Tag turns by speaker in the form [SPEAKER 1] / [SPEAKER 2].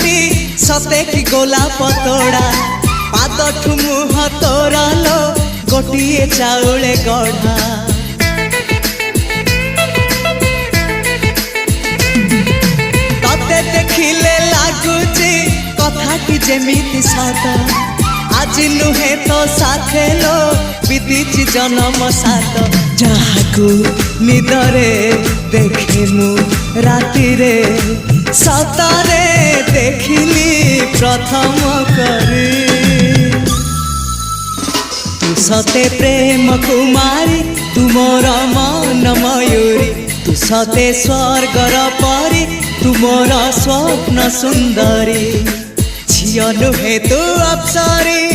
[SPEAKER 1] मुहटी सते कि गोलाप तोड़ा पादठु मुह तोरा लो गोटिए चाउले गढ़ा तते देखिले लागुची कथाटी जेमिति सत आज नुहे तो साथे लो विदिची जन्म सात जहाकू निदरे देखे मु राति रे सतारे देखिली प्रथम करी तू सते प्रेम कुमारी तू मोर मन मयूरी तू सते स्वर्गर परी तू मोर स्वप्न सुंदरी झियो नुहे तू अप्सरी।